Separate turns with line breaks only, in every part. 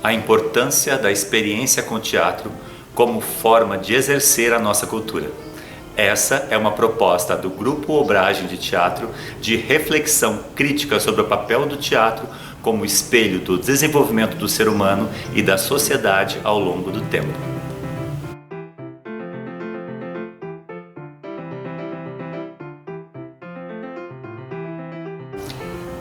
A importância da experiência com teatro como forma de exercer a nossa cultura. Essa é uma proposta do Grupo Obragem de Teatro de reflexão crítica sobre o papel do teatro como espelho do desenvolvimento do ser humano e da sociedade ao longo do tempo.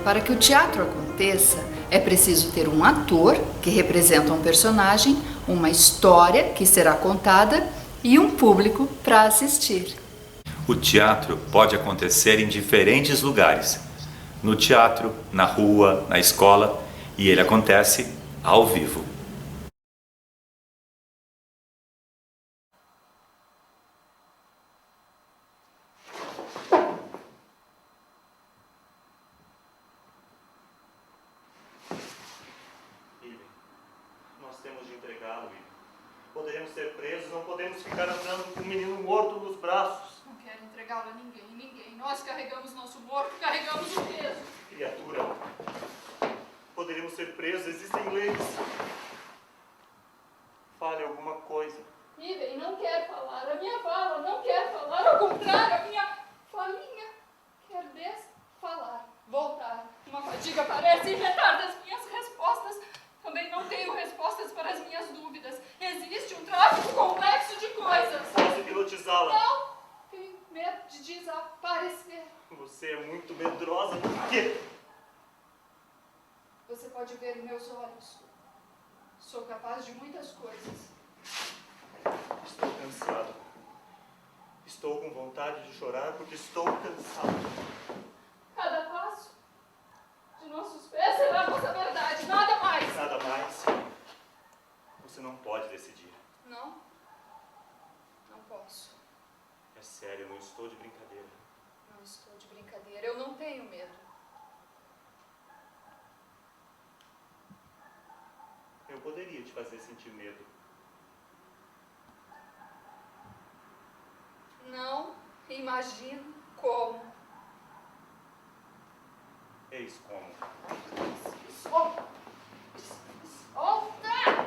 Para que o teatro aconteça, é preciso ter um ator que representa um personagem, uma história que será contada e um público para assistir.
O teatro pode acontecer em diferentes lugares. No teatro, na rua, na escola, e ele acontece ao vivo.
Nós temos de entregá-lo, Ivan. Poderemos ser presos, não podemos ficar andando com o menino morto nos braços.
Não quero entregá-lo a ninguém. Nós carregamos nosso morto, carregamos o peso.
Criatura, poderíamos ser presos, existem leis. Fale alguma coisa.
Ivan não quer falar, a minha fala não quer falar, ao contrário, a minha falinha quer desfalar, voltar. Uma fadiga parece inventar das minhas respostas. Também não tenho respostas para as minhas dúvidas. Existe um tráfico complexo de coisas.
Posso hipnotizá-la?
Não! Tenho medo de desaparecer.
Você é muito medrosa. Por quê?
Você pode ver em meus olhos. Sou capaz de muitas coisas.
Estou cansado. Estou com vontade de chorar porque estou cansado.
Cada passo de nossos pés será a nossa verdade, nada mais.
Nada mais. Você não pode decidir.
Não? Não posso.
É sério, eu não estou de brincadeira.
Não estou de brincadeira, eu não tenho medo.
Eu poderia te fazer sentir medo.
Não imagino como.
Eis como.
Solta! Solta!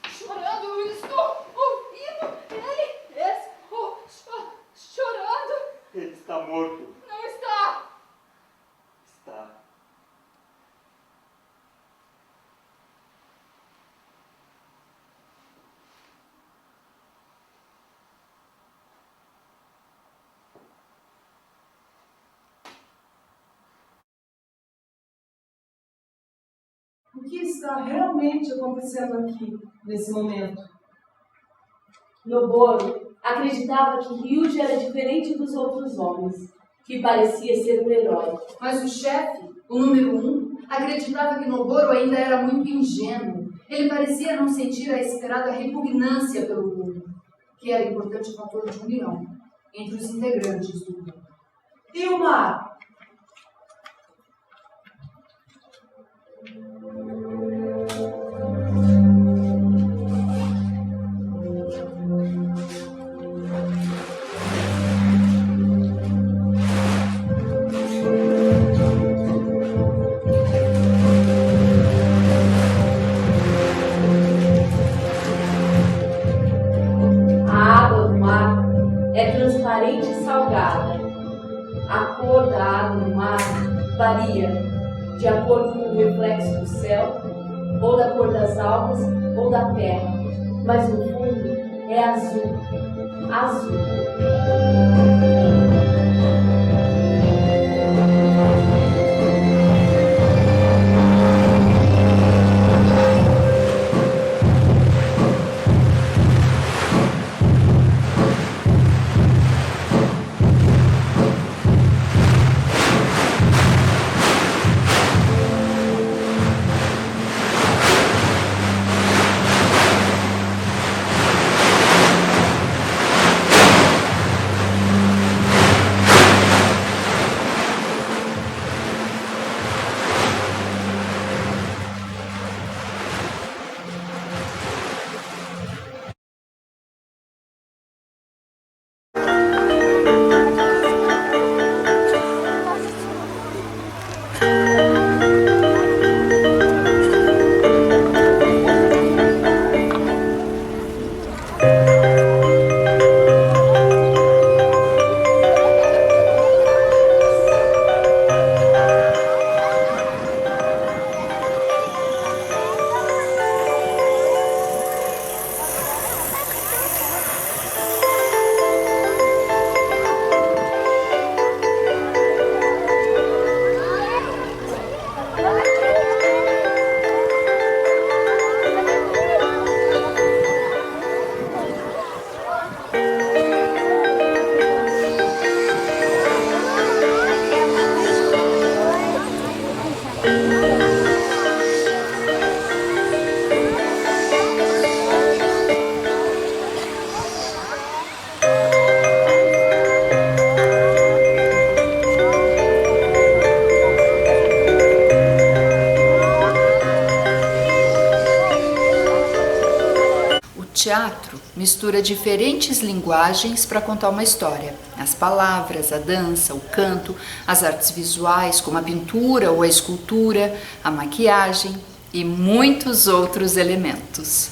Chorando, eu estou ouvindo ele chorando.
Ele está morto.
Não está.
Está.
O que está realmente acontecendo aqui, nesse momento?
Noboro acreditava que Ryuji era diferente dos outros homens, que parecia ser um herói.
Mas o chefe, o número 1, acreditava que Noboro ainda era muito ingênuo. Ele parecia não sentir a esperada repugnância pelo mundo, que era importante fator de união entre os integrantes do grupo.
E o mar?
A água do mar é transparente e salgada. A cor da água do mar varia de acordo com o reflexo do céu, ou da cor das algas, ou da terra, mas no fundo é azul. Azul.
teatro mistura diferentes linguagens para contar uma história. As palavras, a dança, o canto, as artes visuais, como a pintura ou a escultura, a maquiagem e muitos outros elementos.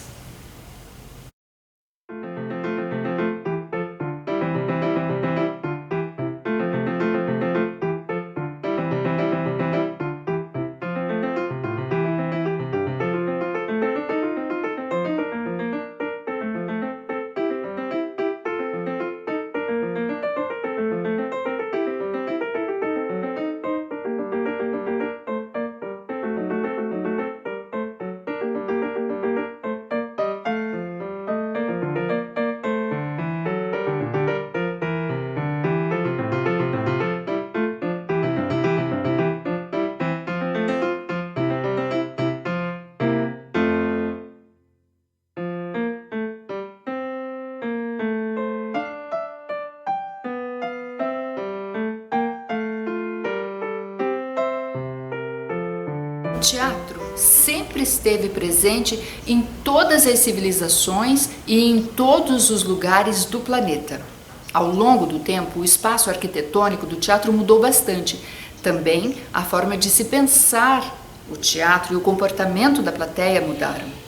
O teatro sempre esteve presente em todas as civilizações e em todos os lugares do planeta. Ao longo do tempo, o espaço arquitetônico do teatro mudou bastante. Também a forma de se pensar o teatro e o comportamento da plateia mudaram.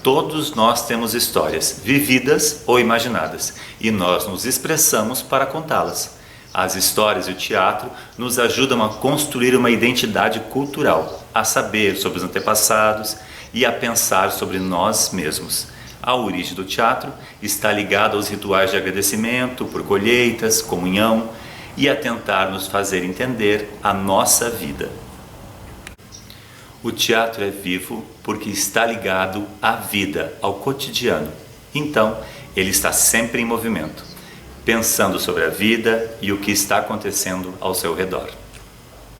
Todos nós temos histórias, vividas ou imaginadas, e nós nos expressamos para contá-las. As histórias e o teatro nos ajudam a construir uma identidade cultural, a saber sobre os antepassados e a pensar sobre nós mesmos. A origem do teatro está ligada aos rituais de agradecimento por colheitas, comunhão e a tentar nos fazer entender a nossa vida. O teatro é vivo porque está ligado à vida, ao cotidiano. Então, ele está sempre em movimento, pensando sobre a vida e o que está acontecendo ao seu redor.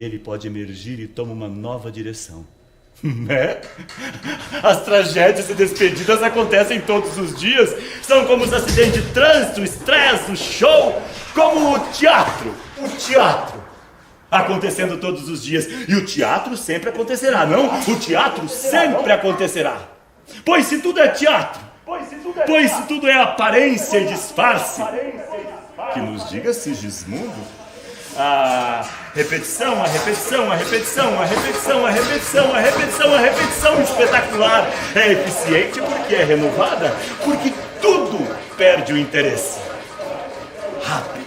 Ele pode emergir e toma uma nova direção. Né? As tragédias e despedidas acontecem todos os dias. São como os acidentes de trânsito, o estresse, o show. Como o teatro. O teatro. Acontecendo todos os dias. E o teatro sempre acontecerá, não? O teatro sempre acontecerá. Pois se tudo é teatro, pois se tudo é aparência e disfarce, que nos diga Sigismundo. A repetição, a repetição, a repetição, a repetição, a repetição, a repetição, a repetição espetacular é eficiente porque é renovada, porque tudo perde o interesse. Rápido.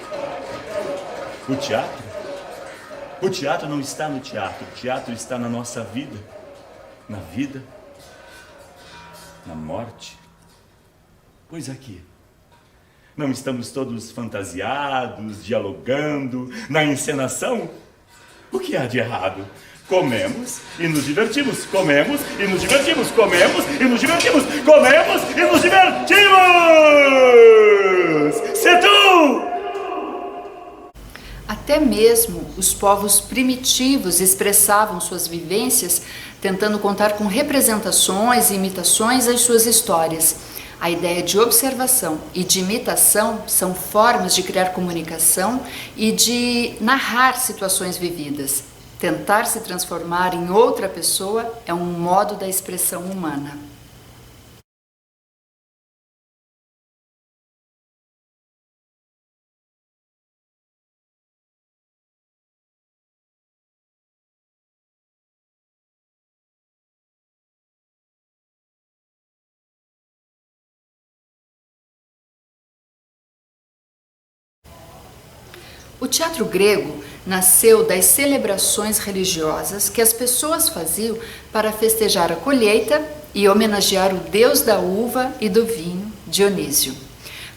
O teatro não está no teatro, o teatro está na nossa vida, na morte. Pois aqui, não estamos todos fantasiados, dialogando, na encenação? O que há de errado? Comemos e nos divertimos, comemos e nos divertimos, comemos e nos divertimos, comemos e nos divertimos! C'est tout!
Até mesmo os povos primitivos expressavam suas vivências tentando contar com representações e imitações as suas histórias. A ideia de observação e de imitação são formas de criar comunicação e de narrar situações vividas. Tentar se transformar em outra pessoa é um modo da expressão humana. O teatro grego nasceu das celebrações religiosas que as pessoas faziam para festejar a colheita e homenagear o deus da uva e do vinho, Dionísio,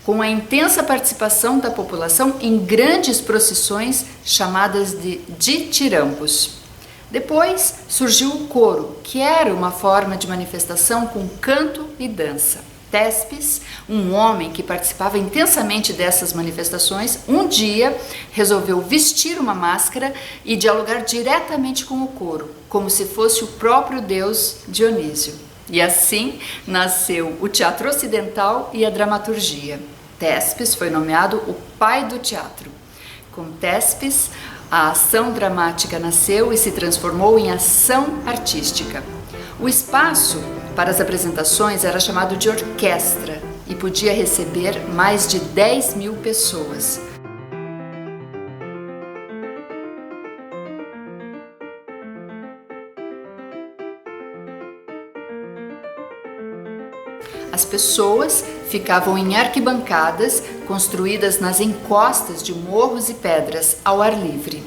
com a intensa participação da população em grandes procissões chamadas de ditirambos. Depois surgiu o coro, que era uma forma de manifestação com canto e dança. Tespes, um homem que participava intensamente dessas manifestações, um dia resolveu vestir uma máscara e dialogar diretamente com o coro, como se fosse o próprio deus Dionísio. E assim nasceu o teatro ocidental e a dramaturgia. Thespes foi nomeado o pai do teatro. Com Thespes, a ação dramática nasceu e se transformou em ação artística. O espaço para as apresentações era chamado de orquestra e podia receber mais de 10.000 pessoas. As pessoas ficavam em arquibancadas construídas nas encostas de morros e pedras ao ar livre.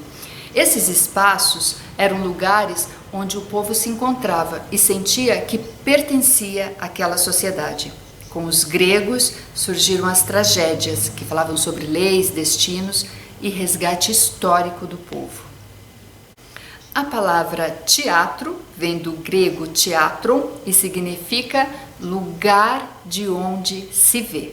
Esses espaços eram lugares onde o povo se encontrava e sentia que pertencia àquela sociedade. Com os gregos surgiram as tragédias, que falavam sobre leis, destinos e resgate histórico do povo. A palavra teatro vem do grego teatron e significa lugar de onde se vê.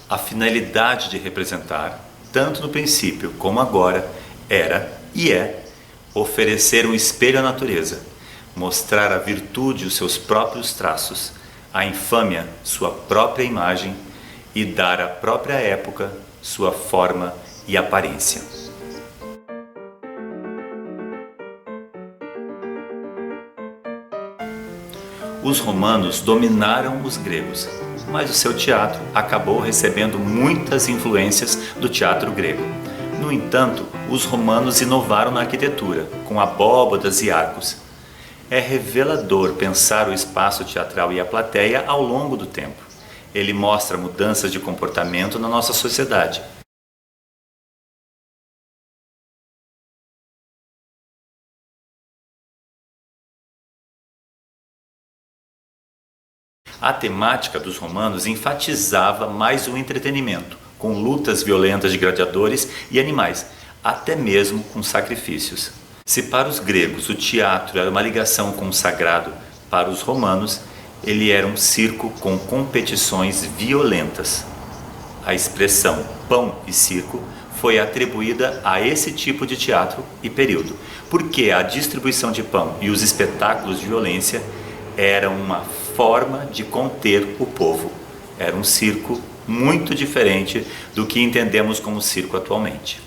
A finalidade de representar, tanto no princípio como agora, era e é oferecer um espelho à natureza, mostrar a virtude os seus próprios traços, a infâmia sua própria imagem e dar à própria época sua forma e aparência. Os romanos dominaram os gregos, mas o seu teatro acabou recebendo muitas influências do teatro grego. No entanto, os romanos inovaram na arquitetura, com abóbadas e arcos. É revelador pensar o espaço teatral e a plateia ao longo do tempo. Ele mostra mudanças de comportamento na nossa sociedade. A temática dos romanos enfatizava mais o entretenimento, com lutas violentas de gladiadores e animais, até mesmo com sacrifícios. Se para os gregos o teatro era uma ligação com o sagrado, para os romanos ele era um circo com competições violentas. A expressão pão e circo foi atribuída a esse tipo de teatro e período, porque a distribuição de pão e os espetáculos de violência eram uma forma de conter o povo. Era um circo muito diferente do que entendemos como circo atualmente.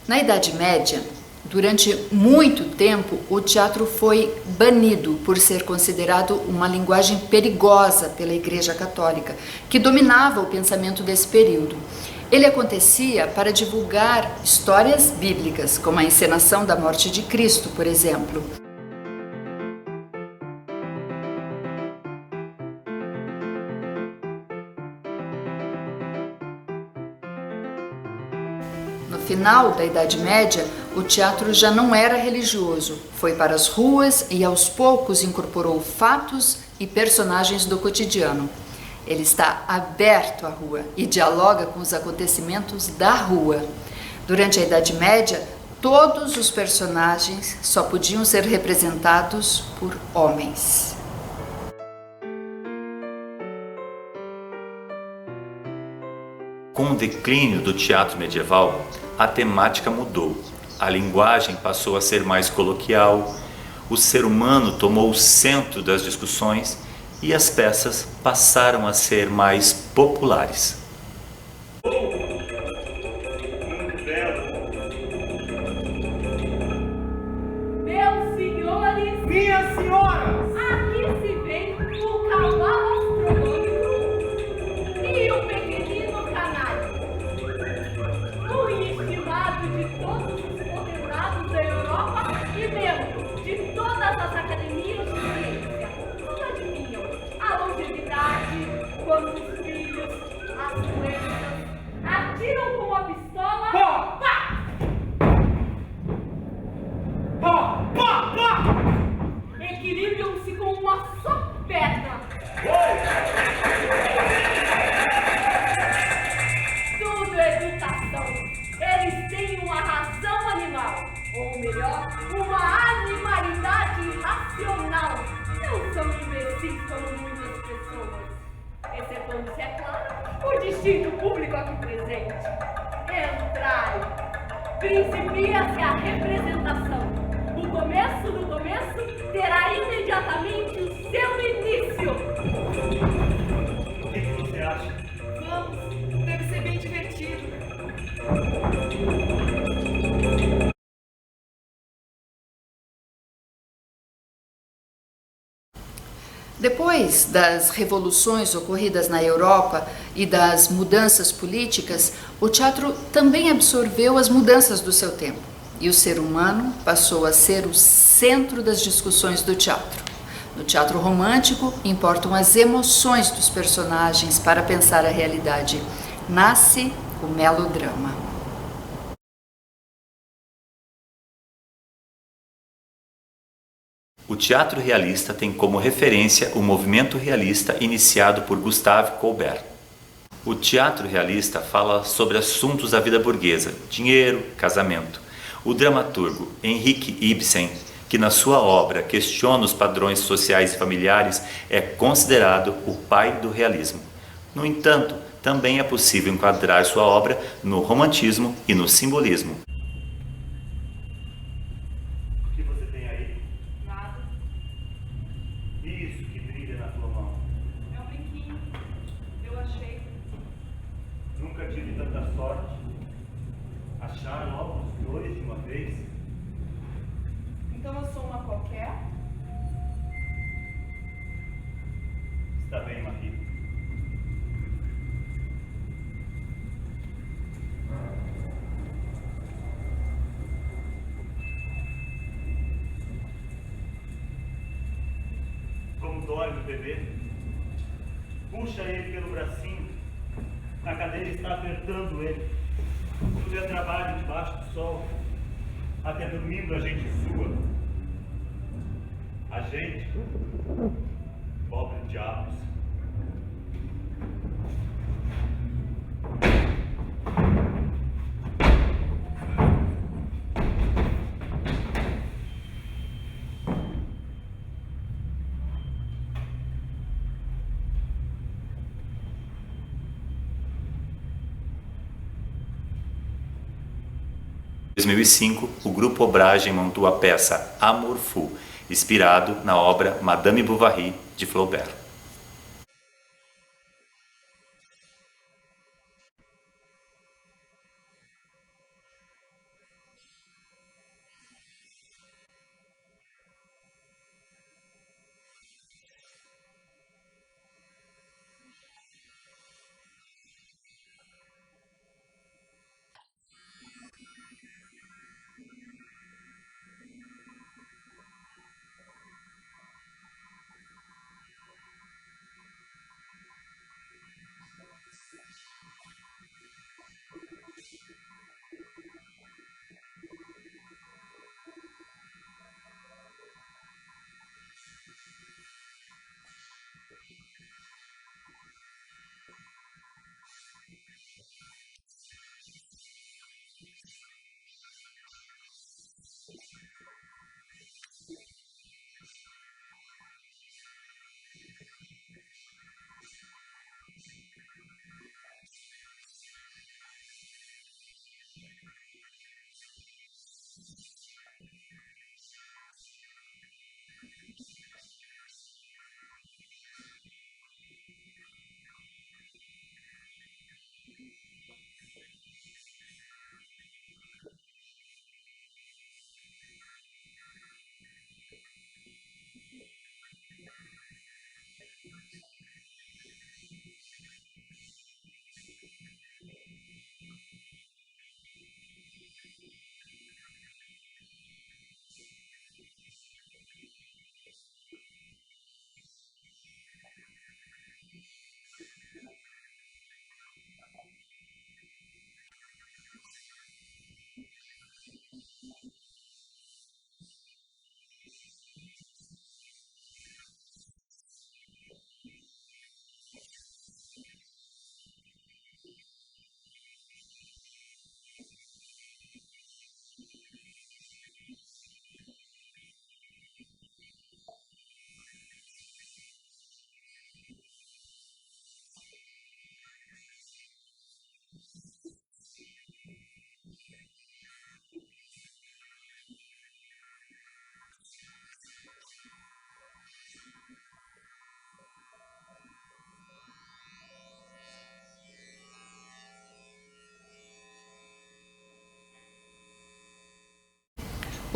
Na Idade Média, durante muito tempo, o teatro foi banido por ser considerado uma linguagem perigosa pela Igreja Católica, que dominava o pensamento desse período. Ele acontecia para divulgar histórias bíblicas, como a encenação da morte de Cristo, por exemplo. No final da Idade Média, o teatro já não era religioso, foi para as ruas e aos poucos incorporou fatos e personagens do cotidiano. Ele está aberto à rua e dialoga com os acontecimentos da rua. Durante a Idade Média, todos os personagens só podiam ser representados por homens.
Com o declínio do teatro medieval, a temática mudou. A linguagem passou a ser mais coloquial, o ser humano tomou o centro das discussões e as peças passaram a ser mais populares.
Meus senhores,
Minhas senhoras!
aqui se vê o cavalo astronômico e o pequenino canário. O estimado de todos os condenados da Europa e membro de todas as academias de ciência. Não adivinham a longevidade, quantos filhos, as doenças, atiram com a pistola.
Pá!
Pá!
Pá! Pá! Pá!
Equilibram-se com uma só perna. Tudo é educação. Eles têm uma razão animal, ou melhor, uma animalidade irracional. Não são imbecis como muitas pessoas, excetuando-se, é claro, o distinto público aqui presente. Entrai. Principia-se a representação. O do começo, terá imediatamente o seu início.
O que você acha?
Vamos, deve ser bem divertido.
Depois das revoluções ocorridas na Europa e das mudanças políticas, o teatro também absorveu as mudanças do seu tempo e o ser humano passou a ser o centro das discussões do teatro. No teatro romântico, importam as emoções dos personagens para pensar a realidade. Nasce o melodrama.
O teatro realista tem como referência o movimento realista iniciado por Gustave Courbet. O teatro realista fala sobre assuntos da vida burguesa, dinheiro, casamento. O dramaturgo Henrik Ibsen, que na sua obra questiona os padrões sociais e familiares, é considerado o pai do realismo. No entanto, também é possível enquadrar sua obra no romantismo e no simbolismo.
O que você tem aí?
Nada,
Isso que brilha na tua mão.
é um brinquinho. Eu achei.
Nunca tive tanta sorte. Achar logo os dois de uma vez.
Então eu sou uma qualquer?
Está bem, Marie. Como dói no bebê. Puxa ele pelo bracinho. A cadeira está apertando ele. Tudo é trabalho debaixo do sol. Até dormindo a gente sua. A gente, pobre diabos.
Em 2005, o Grupo Obragem montou a peça Amour Fou, inspirado na obra Madame Bovary, de Flaubert.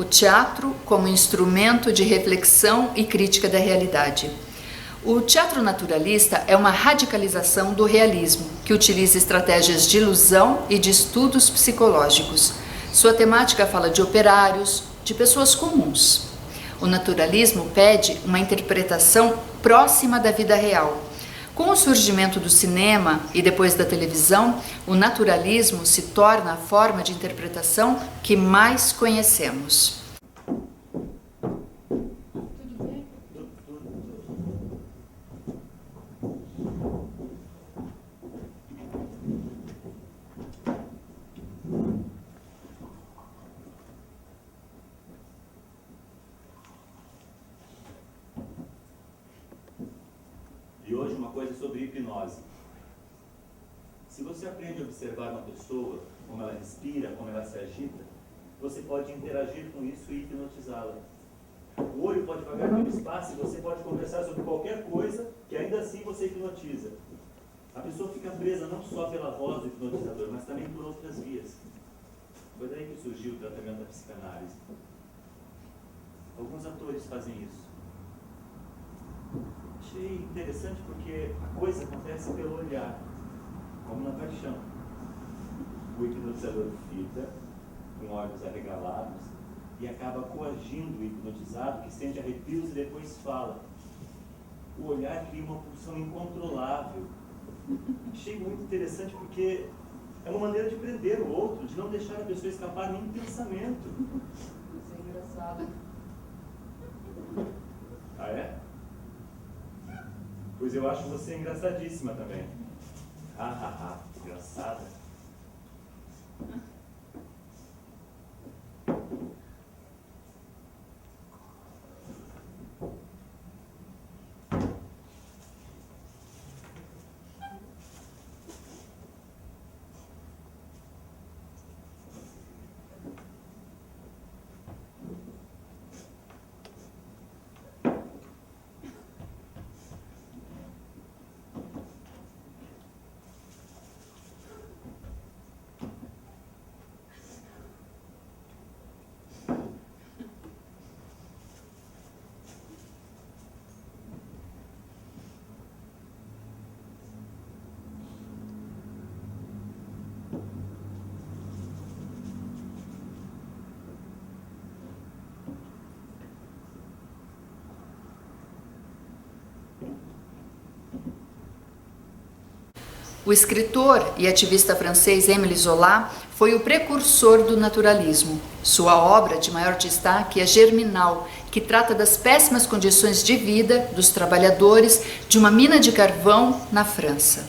o teatro como instrumento de reflexão e crítica da realidade. O teatro naturalista é uma radicalização do realismo, que utiliza estratégias de ilusão e de estudos psicológicos. Sua temática fala de operários, de pessoas comuns. O naturalismo pede uma interpretação próxima da vida real. Com o surgimento do cinema e depois da televisão, o naturalismo se torna a forma de interpretação que mais conhecemos.
E hoje uma coisa sobre hipnose. Se você aprende a observar uma pessoa, como ela respira, como ela se agita, você pode interagir com isso e hipnotizá-la. O olho pode vagar pelo espaço e você pode conversar sobre qualquer coisa que ainda assim você hipnotiza. A pessoa fica presa não só pela voz do hipnotizador, mas também por outras vias. Foi daí que surgiu o tratamento da psicanálise. Alguns atores fazem isso. Achei interessante porque a coisa acontece pelo olhar, como na paixão. O hipnotizador fita, com olhos arregalados, e acaba coagindo o hipnotizado, que sente arrepios e depois fala. O olhar cria uma pulsão incontrolável. Achei muito interessante porque é uma maneira de prender o outro, de não deixar a pessoa escapar nem pensamento.
Isso é engraçado.
Ah, é? Pois eu acho você engraçadíssima também. Engraçada.
O escritor e ativista francês Émile Zola foi o precursor do naturalismo. Sua obra de maior destaque é Germinal, que trata das péssimas condições de vida dos trabalhadores de uma mina de carvão na França.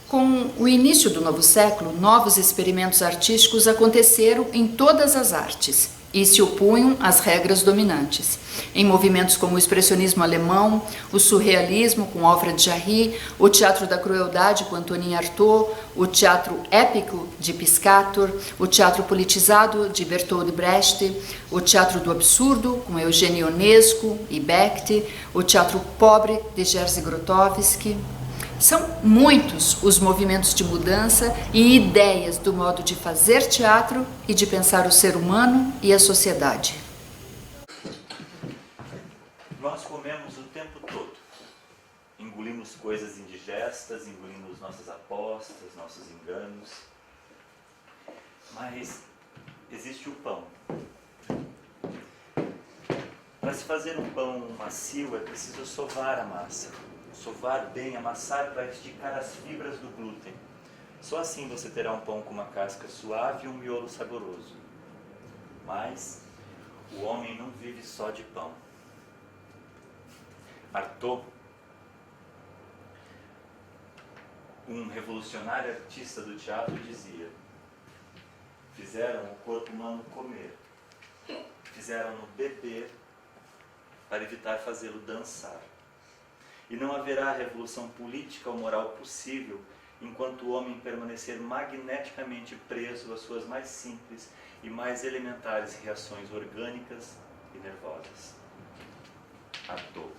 Com o início do novo século, novos experimentos artísticos aconteceram em todas as artes e se opunham às regras dominantes. Em movimentos como o expressionismo alemão, o surrealismo com Alfred Jarry, o teatro da crueldade com Antonin Artaud, o teatro épico de Piscator, o teatro politizado de Bertolt Brecht, o teatro do absurdo com Eugênio Ionesco e Beckett, o teatro pobre de Jerzy Grotowski. São muitos os movimentos de mudança e ideias do modo de fazer teatro e de pensar o ser humano e a sociedade.
Nós comemos o tempo todo. Engolimos coisas indigestas, engolimos nossas apostas, nossos enganos. Mas existe o pão. Para se fazer um pão macio é preciso sovar a massa. Sovar bem, amassar para esticar as fibras do glúten. Só assim você terá um pão com uma casca suave e um miolo saboroso. Mas o homem não vive só de pão. Artaud, um revolucionário artista do teatro, dizia: fizeram o corpo humano comer, fizeram-no beber para evitar fazê-lo dançar. E não haverá revolução política ou moral possível enquanto o homem permanecer magneticamente preso às suas mais simples e mais elementares reações orgânicas e nervosas. Artaud.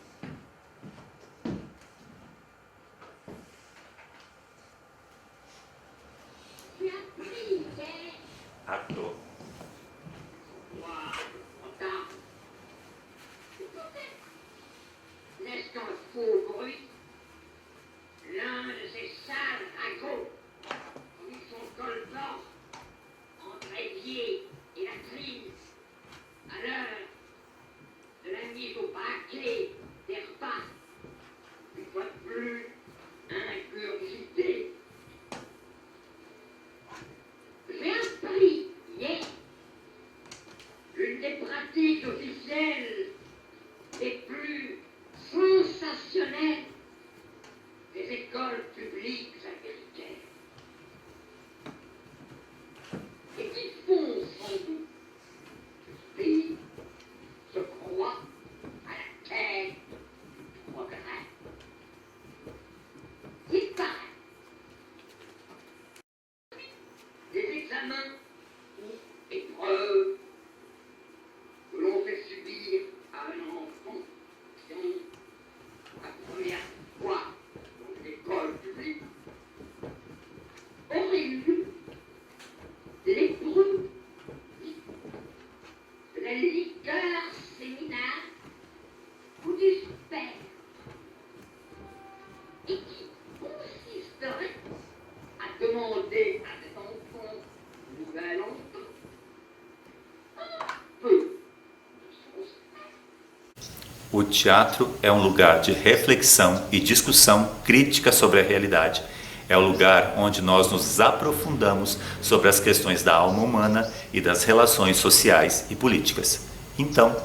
O teatro é um lugar de reflexão e discussão crítica sobre a realidade. É o lugar onde nós nos aprofundamos sobre as questões da alma humana e das relações sociais e políticas. Então,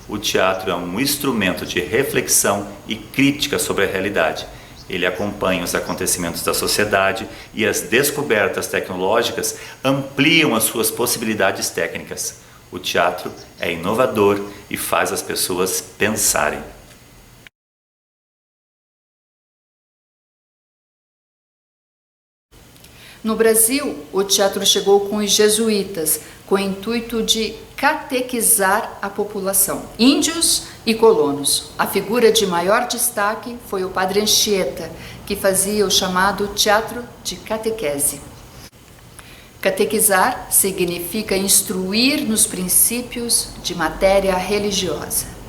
o teatro é um instrumento de reflexão e crítica sobre a realidade. Ele acompanha os acontecimentos da sociedade e as descobertas tecnológicas ampliam as suas possibilidades técnicas. O teatro é inovador e faz as pessoas pensarem.
No Brasil, o teatro chegou com os jesuítas, com o intuito de catequizar a população, índios e colonos. A figura de maior destaque foi o padre Anchieta, que fazia o chamado teatro de catequese. Catequizar significa instruir nos princípios de matéria religiosa.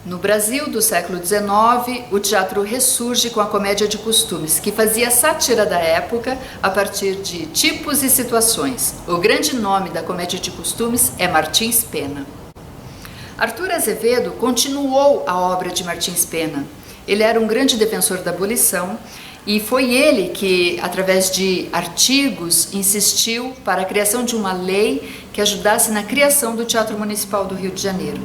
No Brasil do século XIX, o teatro ressurge com a comédia de costumes, que fazia sátira da época a partir de tipos e situações. O grande nome da comédia de costumes é Martins Pena. Arthur Azevedo continuou a obra de Martins Pena. Ele era um grande defensor da abolição e foi ele que, através de artigos, insistiu para a criação de uma lei que ajudasse na criação do Teatro Municipal do Rio de Janeiro.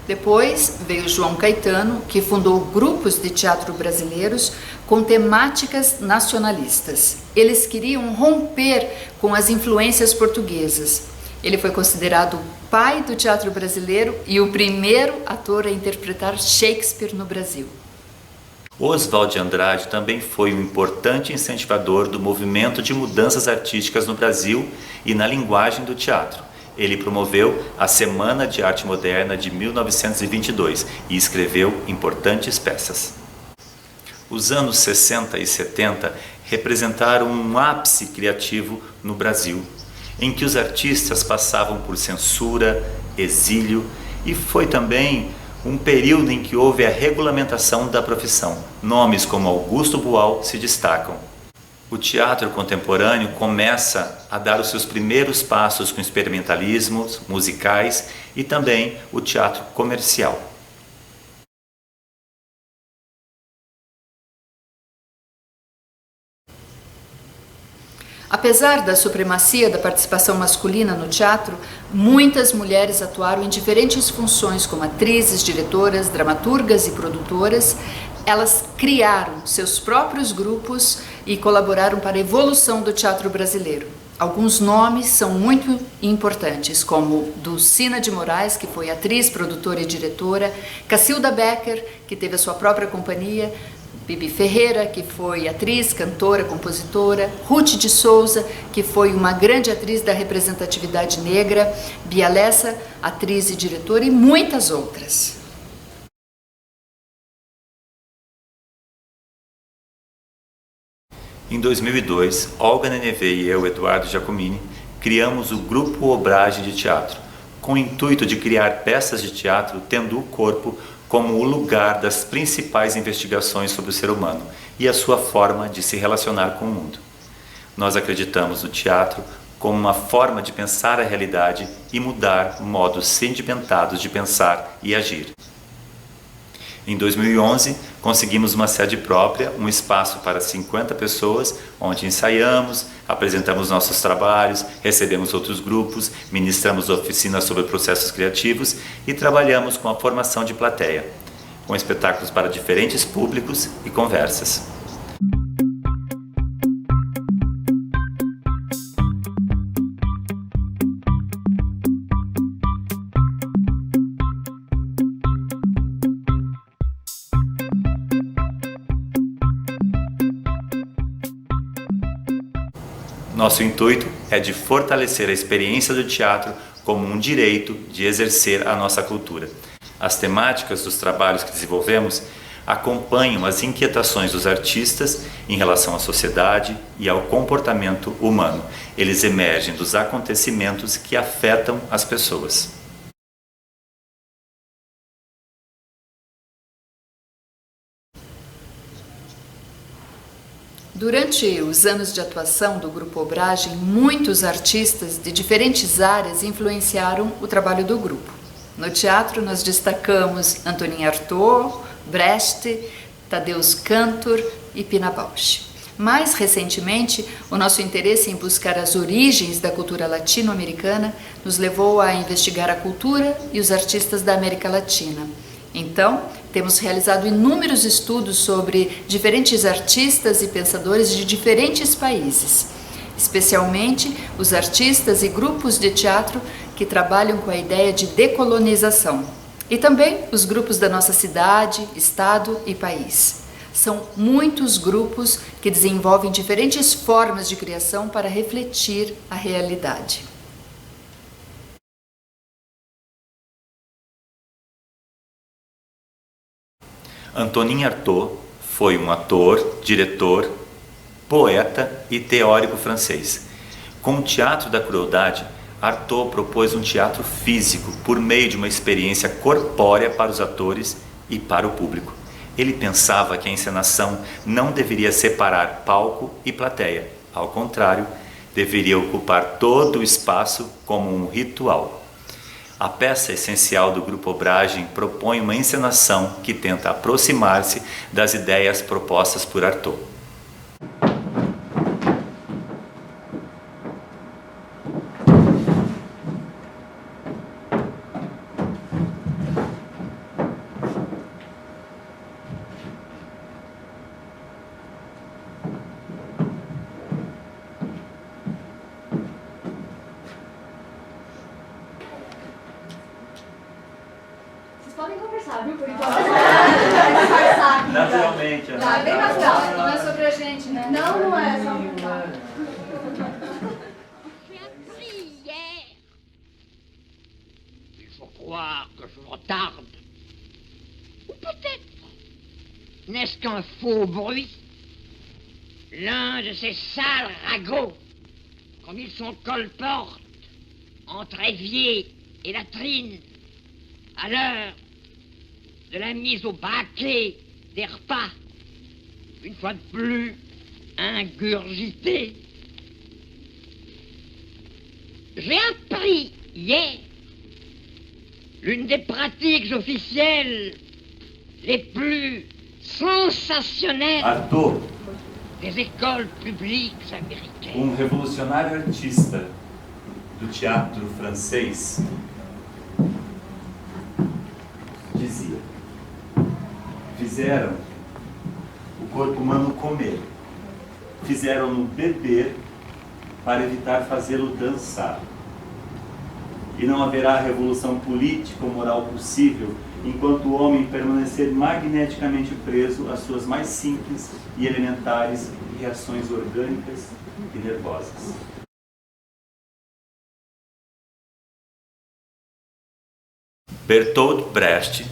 Depois veio João Caetano, que fundou grupos de teatro brasileiros com temáticas nacionalistas. Eles queriam romper com as influências portuguesas. Ele foi considerado o pai do teatro brasileiro e o primeiro ator a interpretar Shakespeare no Brasil.
Oswald de Andrade também foi um importante incentivador do movimento de mudanças artísticas no Brasil e na linguagem do teatro. Ele promoveu a Semana de Arte Moderna de 1922 e escreveu importantes peças. Os anos 60 e 70 representaram um ápice criativo no Brasil, em que os artistas passavam por censura, exílio e foi também um período em que houve a regulamentação da profissão. Nomes como Augusto Boal se destacam. O teatro contemporâneo começa a dar os seus primeiros passos com experimentalismos musicais e também o teatro comercial.
Apesar da supremacia da participação masculina no teatro, muitas mulheres atuaram em diferentes funções como atrizes, diretoras, dramaturgas e produtoras. Elas criaram seus próprios grupos e colaboraram para a evolução do teatro brasileiro. Alguns nomes são muito importantes, como Dulcina de Moraes, que foi atriz, produtora e diretora, Cacilda Becker, que teve a sua própria companhia, Bibi Ferreira, que foi atriz, cantora, compositora, Ruth de Souza, que foi uma grande atriz da representatividade negra, Bia Lessa, atriz e diretora, e muitas outras.
Em 2002, Olga Nenevê e eu, Eduardo Giacomini, criamos o Grupo Obragem de Teatro, com o intuito de criar peças de teatro tendo o corpo como o lugar das principais investigações sobre o ser humano e a sua forma de se relacionar com o mundo. Nós acreditamos no teatro como uma forma de pensar a realidade e mudar modos sedimentados de pensar e agir. Em 2011, conseguimos uma sede própria, um espaço para 50 pessoas, onde ensaiamos, apresentamos nossos trabalhos, recebemos outros grupos, ministramos oficinas sobre processos criativos e trabalhamos com a formação de plateia, com espetáculos para diferentes públicos e conversas. Nosso intuito é de fortalecer a experiência do teatro como um direito de exercer a nossa cultura. As temáticas dos trabalhos que desenvolvemos acompanham as inquietações dos artistas em relação à sociedade e ao comportamento humano. Eles emergem dos acontecimentos que afetam as pessoas.
Durante os anos de atuação do Grupo Obragem, muitos artistas de diferentes áreas influenciaram o trabalho do grupo. No teatro, nós destacamos Antonin Artaud, Brecht, Tadeusz Kantor e Pina Bausch. Mais recentemente, o nosso interesse em buscar as origens da cultura latino-americana nos levou a investigar a cultura e os artistas da América Latina. Então, temos realizado inúmeros estudos sobre diferentes artistas e pensadores de diferentes países, especialmente os artistas e grupos de teatro que trabalham com a ideia de decolonização, e também os grupos da nossa cidade, estado e país. São muitos grupos que desenvolvem diferentes formas de criação para refletir a realidade.
Antonin Artaud foi um ator, diretor, poeta e teórico francês. Com o Teatro da Crueldade, Artaud propôs um teatro físico por meio de uma experiência corpórea para os atores e para o público. Ele pensava que a encenação não deveria separar palco e plateia. Ao contrário, deveria ocupar todo o espaço como um ritual. A peça essencial do Grupo Obragem propõe uma encenação que tenta aproximar-se das ideias propostas por Artaud.
Podem conversar, viu? Por enquanto.
Naturalmente.
Tá bem natural, não é sobre a gente, né?
Não, não é. Só
Il faut croire que je m'entarde. Ou peut-être n'est-ce qu'un faux bruit? L'un de ces sales ragots, comme ils sont colportent, entre évier et latrine, à l'heure de la mise au baquet des repas, une fois de plus ingurgité. J'ai appris hier l'une des pratiques officielles les plus sensationnelles
Artaud,
des écoles publiques américaines.
revolucionário artista do teatro francês, dizia: fizeram o corpo humano comer, fizeram-no beber para evitar fazê-lo dançar. E não haverá revolução política ou moral possível enquanto o homem permanecer magneticamente preso às suas mais simples e elementares reações orgânicas e nervosas. Bertolt Brecht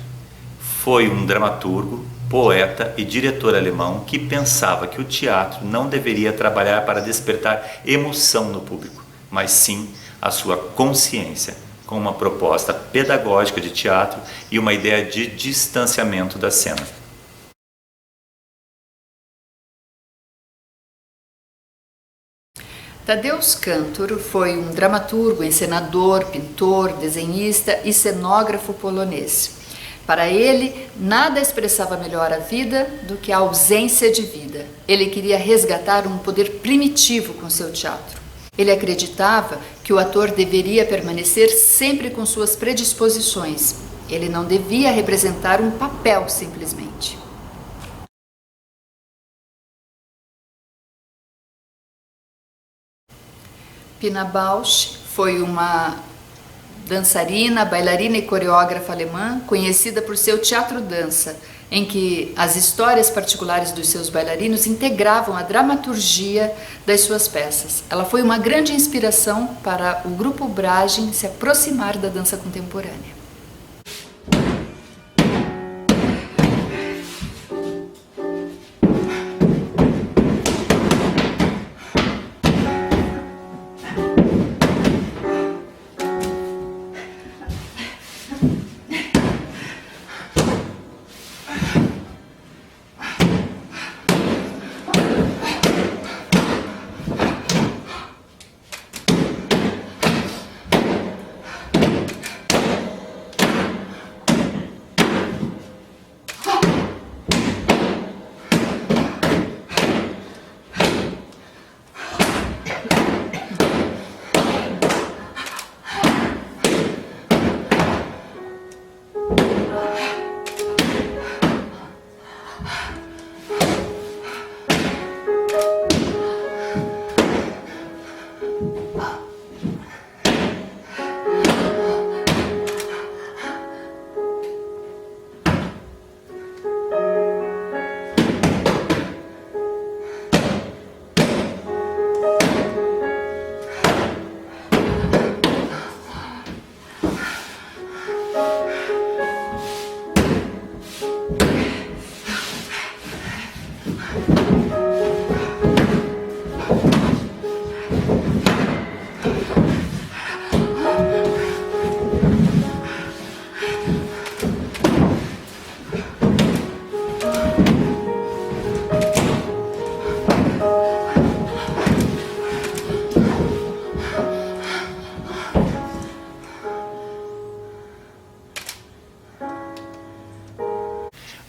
foi um dramaturgo, poeta e diretor alemão que pensava que o teatro não deveria trabalhar para despertar emoção no público, mas sim a sua consciência, com uma proposta pedagógica de teatro e uma ideia de distanciamento da cena.
Tadeusz Kantor foi um dramaturgo, encenador, pintor, desenhista e cenógrafo polonês. Para ele, nada expressava melhor a vida do que a ausência de vida. Ele queria resgatar um poder primitivo com seu teatro. Ele acreditava que o ator deveria permanecer sempre com suas predisposições. Ele não devia representar um papel simplesmente. Pina Bausch foi uma dançarina, bailarina e coreógrafa alemã, conhecida por seu teatro-dança, em que as histórias particulares dos seus bailarinos integravam a dramaturgia das suas peças. Ela foi uma grande inspiração para o Grupo Obragem se aproximar da dança contemporânea.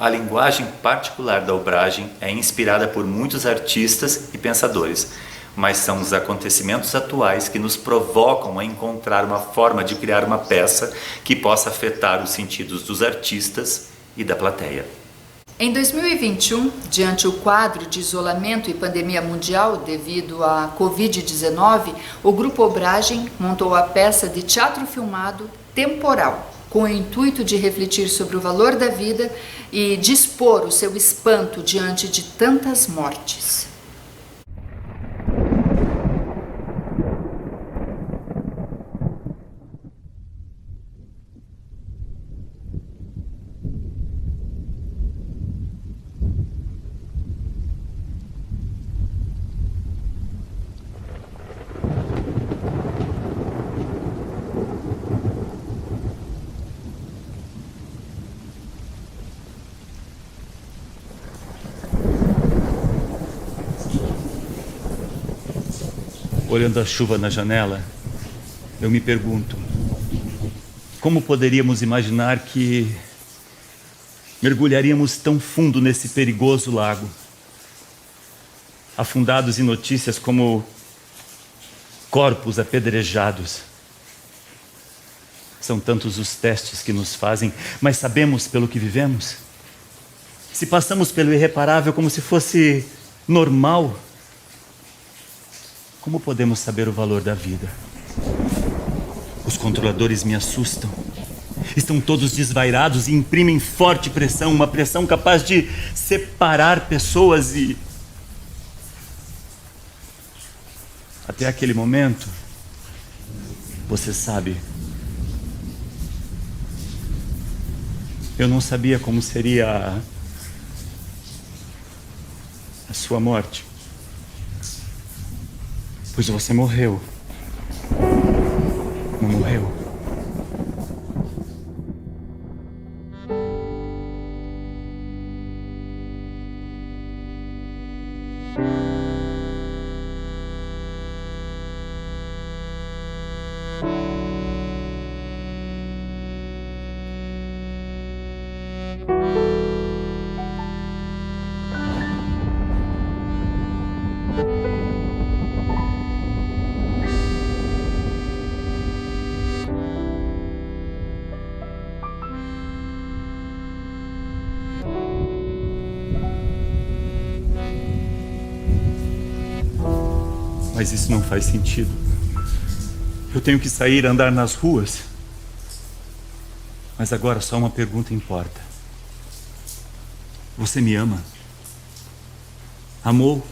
A linguagem particular da obragem é inspirada por muitos artistas e pensadores, mas são os acontecimentos atuais que nos provocam a encontrar uma forma de criar uma peça que possa afetar os sentidos dos artistas e da plateia.
Em 2021, diante o quadro de isolamento e pandemia mundial devido à Covid-19, o Grupo Obragem montou a peça de teatro filmado Temporal, com o intuito de refletir sobre o valor da vida e dispor o seu espanto diante de tantas mortes.
Olhando a chuva na janela, eu me pergunto, como poderíamos imaginar que mergulharíamos tão fundo nesse perigoso lago, afundados em notícias como corpos apedrejados. São tantos os testes que nos fazem, mas sabemos pelo que vivemos? Se passamos pelo irreparável como se fosse normal, como podemos saber o valor da vida? Os controladores me assustam. Estão todos desvairados e imprimem forte pressão, uma pressão capaz de separar pessoas e... Até aquele momento, você sabe, eu não sabia como seria a sua morte. Pois você morreu. Não morreu? Mas isso não faz sentido. Eu tenho que sair, andar nas ruas. Mas agora só uma pergunta importa. Você me ama? Amou?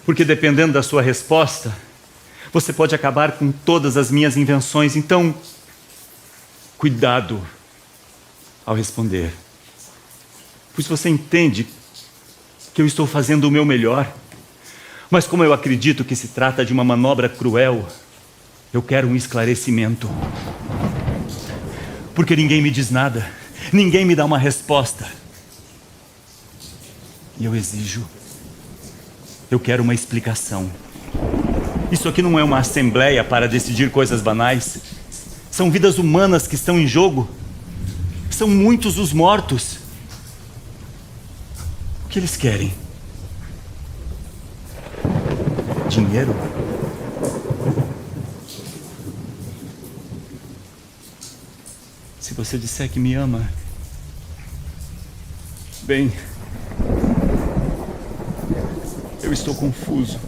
Porque dependendo da sua resposta, você pode acabar com todas as minhas invenções. Então, cuidado ao responder. Pois você entende que eu estou fazendo o meu melhor. Mas como eu acredito que se trata de uma manobra cruel, eu quero um esclarecimento. Porque ninguém me diz nada, ninguém me dá uma resposta. E eu exijo. Eu quero uma explicação. Isso aqui não é uma assembleia para decidir coisas banais. São vidas humanas que estão em jogo. São muitos os mortos. O que eles querem? Dinheiro? Se você disser que me ama, bem, eu estou confuso.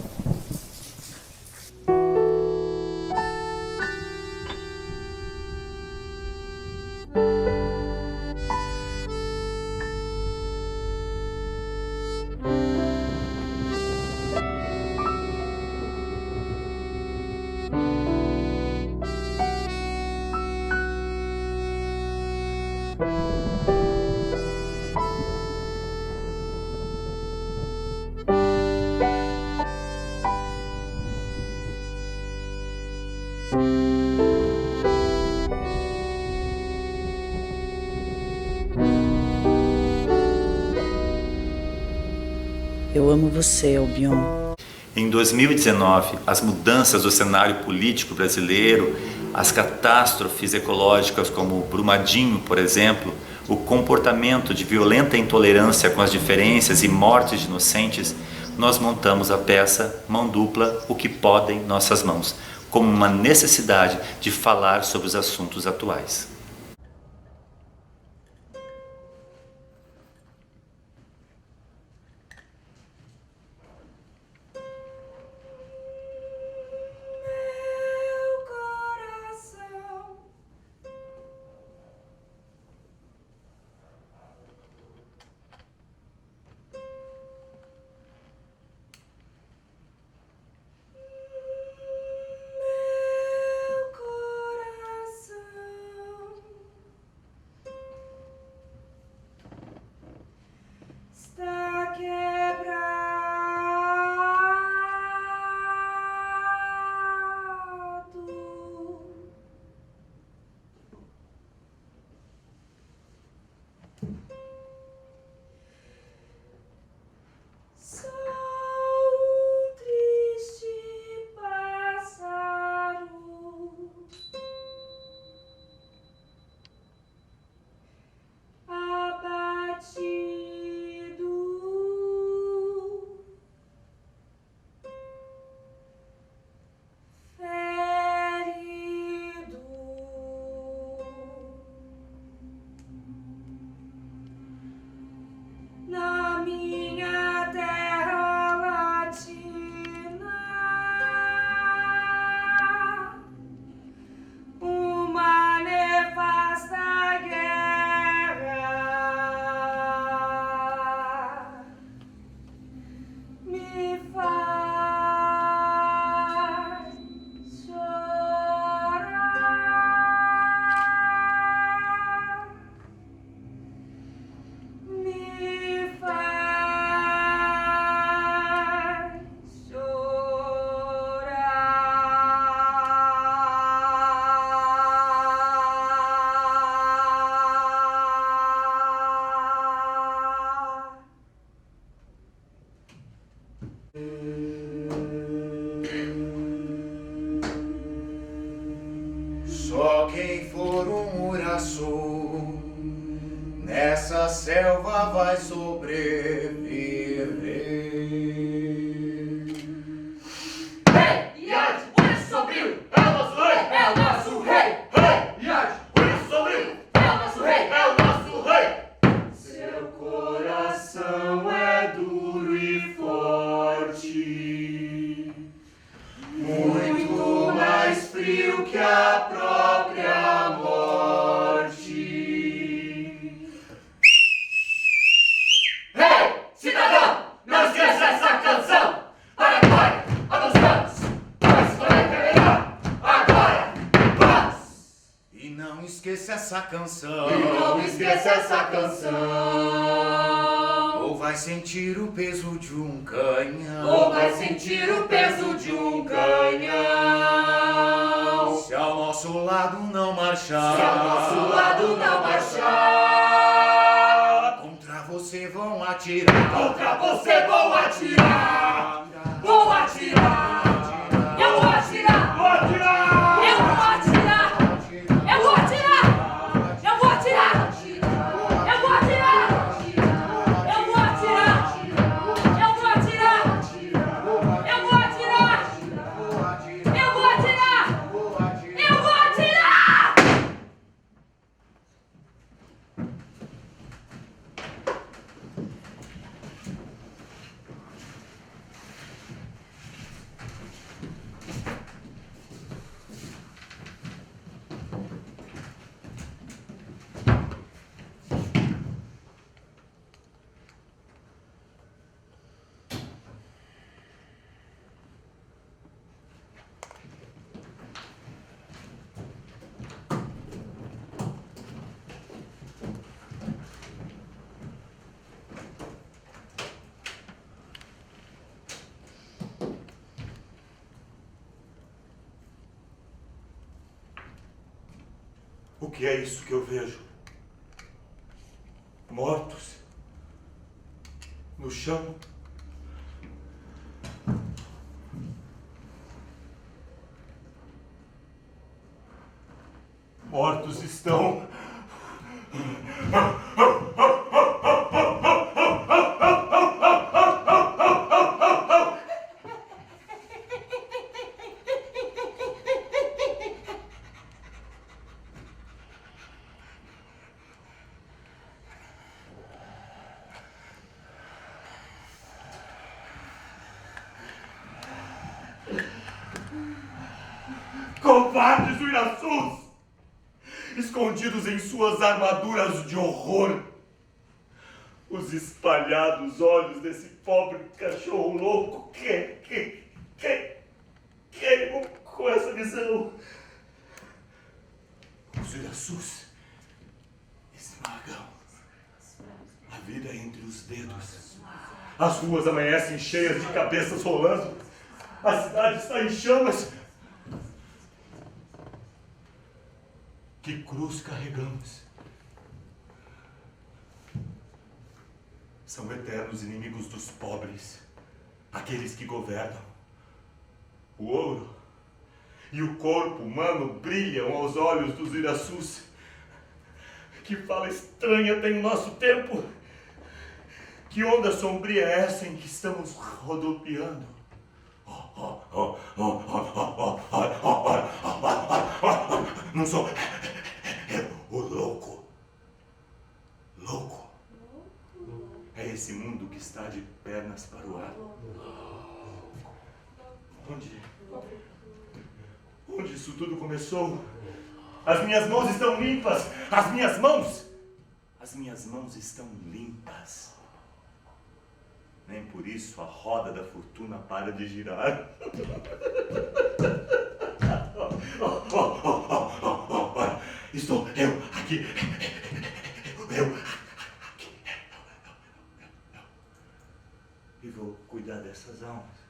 Eu amo você, Albion.
Em 2019, as mudanças do cenário político brasileiro As catástrofes ecológicas como o Brumadinho, por exemplo, o comportamento de violenta intolerância com as diferenças e mortes de inocentes, nós montamos a peça Mão Dupla, o que podem nossas mãos, como uma necessidade de falar sobre os assuntos atuais.
Só quem for um Muraçu nessa selva vai sobreviver.
Rei Iade, Urso Sombrio, é o nosso rei, é o nosso rei. Rei Iade, Urso Sombrio, é o nosso rei, é o nosso rei.
Seu coração é duro e forte, muito mais frio que a própria morte.
Rei, cidadão, não esqueça essa canção. Paraguai, avançamos, a história é melhor. Agora, vamos!
E não esqueça essa canção.
E não esqueça essa canção.
Ou vai sentir o peso de um canhão.
Ou vai sentir o peso de um canhão.
Se ao nosso lado não marchar.
Se ao nosso lado não marchar.
Contra você vão atirar.
Contra você vão atirar. Vão atirar. Eu vou atirar. Vou atirar. Eu vou atirar. Eu vou atirar. Eu vou atirar. Eu vou atirar. Eu vou atirar. Eu vou atirar. Eu vou atirar. Eu vou atirar. Eu vou atirar.
O que é isso que eu vejo? Mortos? No chão? covardes uiraçus, escondidos em suas armaduras de horror. Os espalhados olhos desse pobre cachorro louco queimam com essa visão. Os uiraçus esmagam a vida entre os dedos. As ruas amanhecem cheias de cabeças rolando. A cidade está em chamas. Que cruz carregamos? São eternos inimigos dos pobres, aqueles que governam. O ouro e o corpo humano brilham aos olhos dos uiraçus. Que fala estranha tem o nosso tempo? Que onda sombria é essa em que estamos rodopiando? Não sou eu, o louco. Louco. É esse mundo que está de pernas para o ar. Onde isso tudo começou? As minhas mãos estão limpas. As minhas mãos estão limpas. Nem por isso a roda da fortuna para de girar. Estou eu aqui. E vou cuidar dessas almas.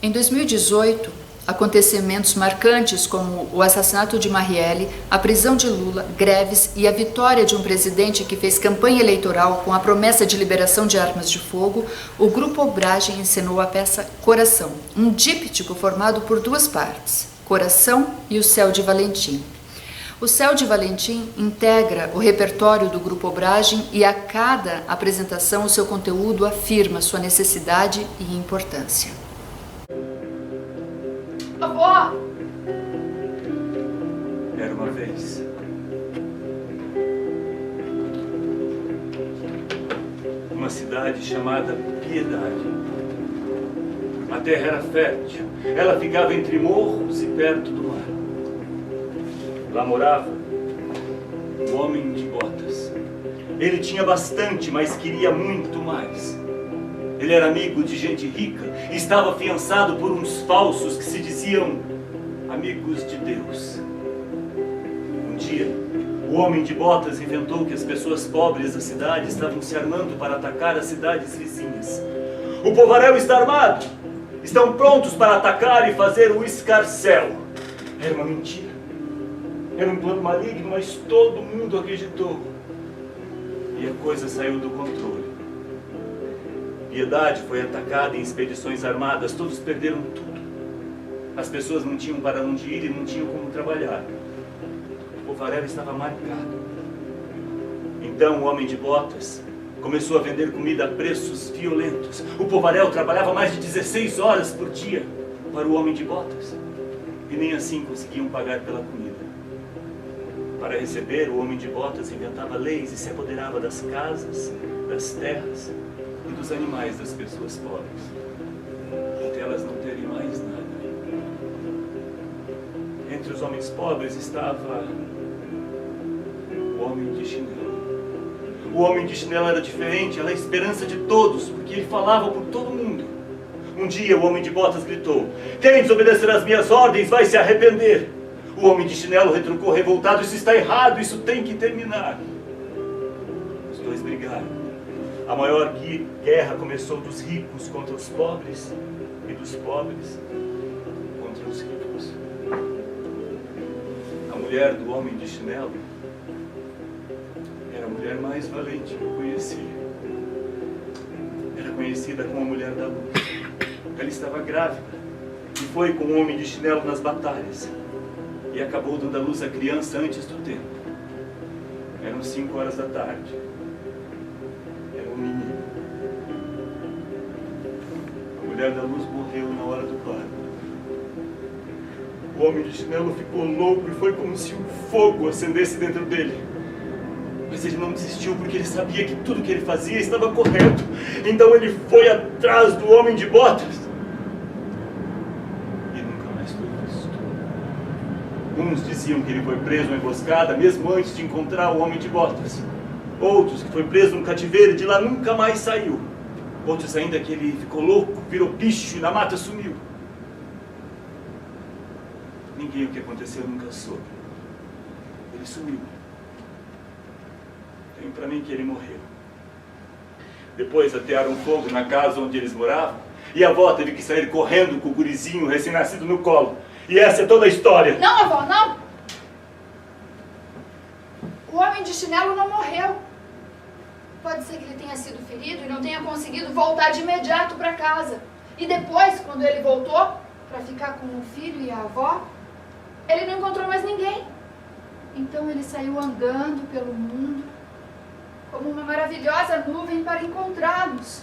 Em 2018, acontecimentos marcantes como o assassinato de Marielle, a prisão de Lula, greves e a vitória de um presidente que fez campanha eleitoral com a promessa de liberação de armas de fogo, o Grupo Obragem encenou a peça Coração, um díptico formado por duas partes, Coração e O Céu de Valentim. O Céu de Valentim integra o repertório do Grupo Obragem e a cada apresentação o seu conteúdo afirma sua necessidade e importância.
Avó!
Era uma vez uma cidade chamada Piedade. A terra era fértil, ela ficava entre morros e perto do mar. Lá morava um homem de botas. Ele tinha bastante, mas queria muito mais. Ele era amigo de gente rica e estava afiançado por uns falsos que se diziam amigos de Deus. Um dia, o homem de botas inventou que as pessoas pobres da cidade estavam se armando para atacar as cidades vizinhas. O povaréu está armado! Estão prontos para atacar e fazer o escarcéu. Era uma mentira. Era um plano maligno, mas todo mundo acreditou. E a coisa saiu do controle. Piedade foi atacada em expedições armadas, todos perderam tudo. As pessoas não tinham para onde ir e não tinham como trabalhar. O povaréu estava marcado. Então o homem de botas começou a vender comida a preços violentos. O povaréu trabalhava mais de 16 horas por dia para o homem de botas. E nem assim conseguiam pagar pela comida. Para receber, o homem de botas inventava leis e se apoderava das casas, das terras e dos animais das pessoas pobres, até elas não terem mais nada. Entre os homens pobres estava o homem de chinelo. O homem de chinelo era diferente, era a esperança de todos, porque ele falava por todo mundo. Um dia o homem de botas gritou: "Quem desobedecer às minhas ordens vai se arrepender." O homem de chinelo retrucou revoltado: "Isso está errado, isso tem que terminar." Os dois brigaram.
A maior guerra começou dos ricos contra os pobres e dos pobres contra os ricos. A mulher do homem de chinelo era a mulher mais valente que eu conheci. Era conhecida como a mulher da luz. Ela estava grávida e foi com o homem de chinelo nas batalhas e acabou dando à luz a criança antes do tempo. Eram 5 horas da tarde. Era um menino. A mulher da luz morreu na hora do parto. O homem de chinelo ficou louco e foi como se um fogo acendesse dentro dele. Mas ele não desistiu porque ele sabia que tudo que ele fazia estava correto. Então ele foi atrás do homem de botas. E nunca mais foi visto. Uns diziam que ele foi preso em emboscada mesmo antes de encontrar o homem de botas. Outros que foi preso no cativeiro e de lá nunca mais saiu. Outros ainda que ele ficou louco, virou bicho e na mata sumiu. Ninguém o que aconteceu nunca soube. Ele sumiu. Tenho pra mim que ele morreu. Depois atearam fogo na casa onde eles moravam e a avó teve que sair correndo com o gurizinho recém-nascido no colo. E essa é toda a história.
Não, avó, não! O homem de chinelo não morreu. Pode ser que ele tenha sido ferido e não tenha conseguido voltar de imediato para casa. E depois, quando ele voltou para ficar com o filho e a avó, ele não encontrou mais ninguém. Então ele saiu andando pelo mundo como uma maravilhosa nuvem para encontrá-los.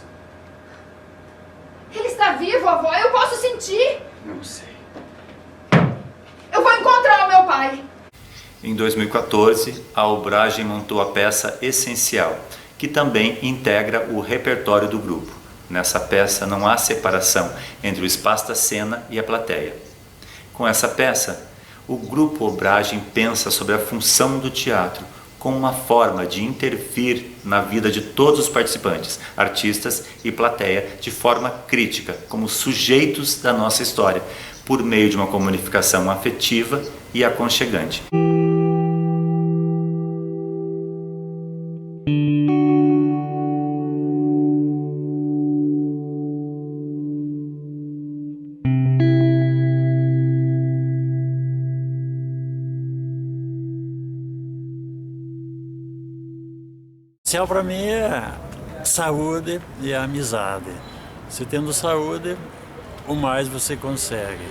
Ele está vivo, avó, eu posso sentir.
Não sei.
Eu vou encontrar o meu pai.
Em 2014, a Obragem montou a peça Essencial, que também integra o repertório do grupo. Nessa peça não há separação entre o espaço da cena e a plateia. Com essa peça, o grupo Obragem pensa sobre a função do teatro como uma forma de intervir na vida de todos os participantes, artistas e plateia, de forma crítica, como sujeitos da nossa história, por meio de uma comunicação afetiva e aconchegante.
Essencial para mim é saúde e amizade. Você tendo saúde, o mais você consegue.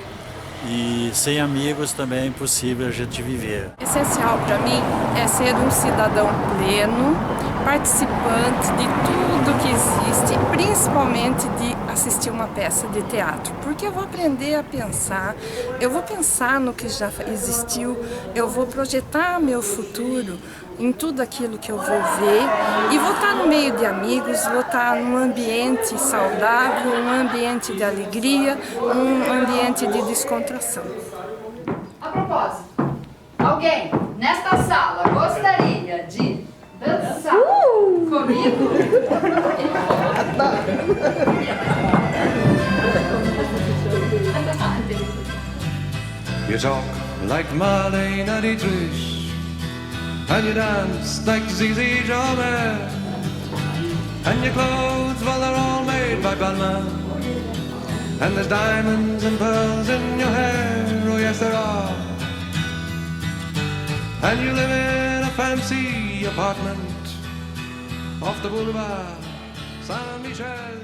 E sem amigos também é impossível a gente viver.
Essencial para mim é ser um cidadão pleno, participante de tudo que existe, principalmente de assistir uma peça de teatro, porque eu vou aprender a pensar, eu vou pensar no que já existiu, eu vou projetar meu futuro em tudo aquilo que eu vou ver e vou estar no meio de amigos, vou estar num ambiente saudável, um ambiente de alegria, um ambiente de descontração.
A propósito, alguém nesta sala gostaria de dançar comigo?
You talk like Marlene and Dietrich, and you dance like Zizi Jamais, and your clothes, well, they're all made by Balmain, and there's diamonds and pearls in your hair, oh yes there are, and you live in a fancy apartment off the boulevard Saint-Michel.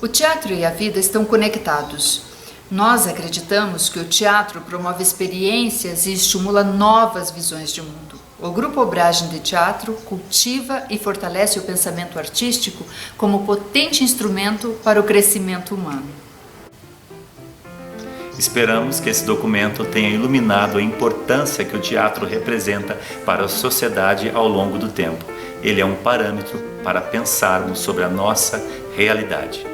O teatro e a vida estão conectados. Nós acreditamos que o teatro promove experiências e estimula novas visões de mundo. O Grupo Obragem de Teatro cultiva e fortalece o pensamento artístico como potente instrumento para o crescimento humano.
Esperamos que esse documento tenha iluminado a importância que o teatro representa para a sociedade ao longo do tempo. Ele é um parâmetro para pensarmos sobre a nossa realidade.